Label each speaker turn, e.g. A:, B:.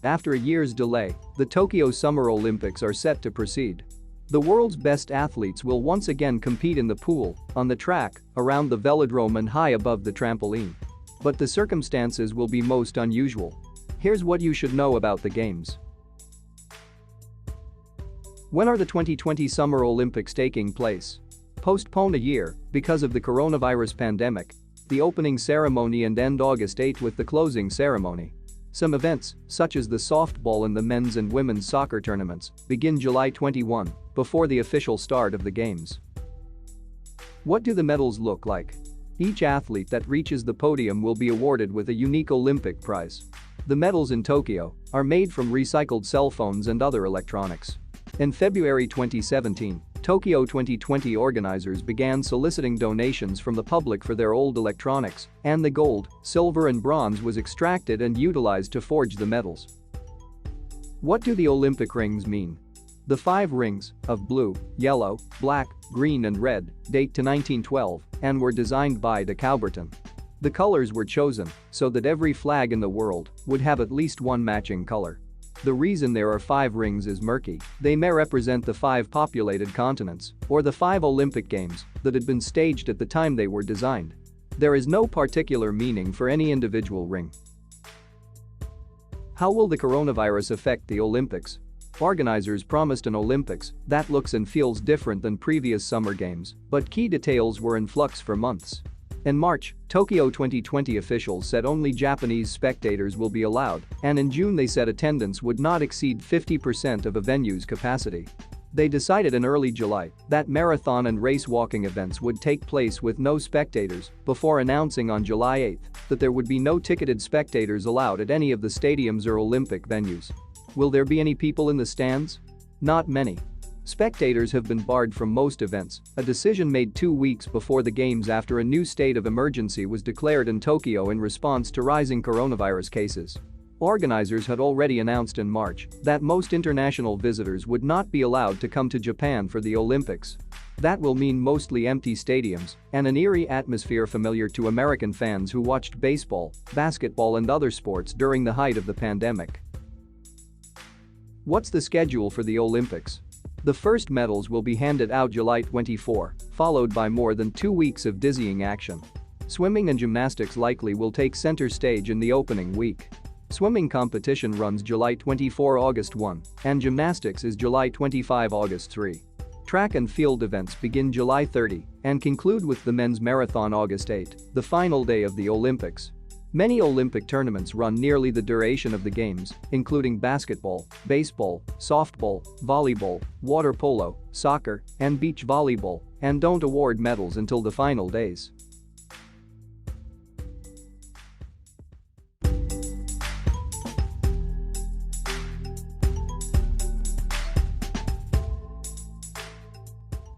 A: After a year's delay, the Tokyo Summer Olympics are set to proceed. The world's best athletes will once again compete in the pool, on the track, around the velodrome and high above the trampoline. But the circumstances will be most unusual. Here's what you should know about the Games. When are the 2020 Summer Olympics taking place? Postponed a year because of the coronavirus pandemic. The opening ceremony and end August 8 with the closing ceremony. Some events, such as the softball and the men's and women's soccer tournaments, begin July 21, before the official start of the Games. What do the medals look like? Each athlete that reaches the podium will be awarded with a unique Olympic prize. The medals in Tokyo are made from recycled cell phones and other electronics. In February 2017, Tokyo 2020 organizers began soliciting donations from the public for their old electronics, and the gold, silver and bronze was extracted and utilized to forge the medals. What do the Olympic rings mean? The 5 rings, of blue, yellow, black, green and red, date to 1912 and were designed by de Coubertin. The colors were chosen so that every flag in the world would have at least one matching color. The reason there are 5 rings is murky. They may represent the 5 populated continents or the 5 Olympic Games that had been staged at the time they were designed. There is no particular meaning for any individual ring. How will the coronavirus affect the Olympics? Organizers promised an Olympics that looks and feels different than previous Summer Games, but key details were in flux for months. In March, Tokyo 2020 officials said only Japanese spectators will be allowed, and in June they said attendance would not exceed 50% of a venue's capacity. They decided in early July that marathon and race walking events would take place with no spectators, before announcing on July 8 that there would be no ticketed spectators allowed at any of the stadiums or Olympic venues. Will there be any people in the stands? Not many. Spectators have been barred from most events, a decision made 2 weeks before the Games after a new state of emergency was declared in Tokyo in response to rising coronavirus cases. Organizers had already announced in March that most international visitors would not be allowed to come to Japan for the Olympics. That will mean mostly empty stadiums and an eerie atmosphere familiar to American fans who watched baseball, basketball and other sports during the height of the pandemic. What's the schedule for the Olympics? The first medals will be handed out July 24, followed by more than 2 weeks of dizzying action. Swimming and gymnastics likely will take center stage in the opening week. Swimming competition runs July 24 August 1, and gymnastics is July 25 August 3. Track and field events begin July 30 and conclude with the men's marathon August 8, the final day of the Olympics. Many Olympic tournaments run nearly the duration of the Games, including basketball, baseball, softball, volleyball, water polo, soccer, and beach volleyball, and don't award medals until the final days.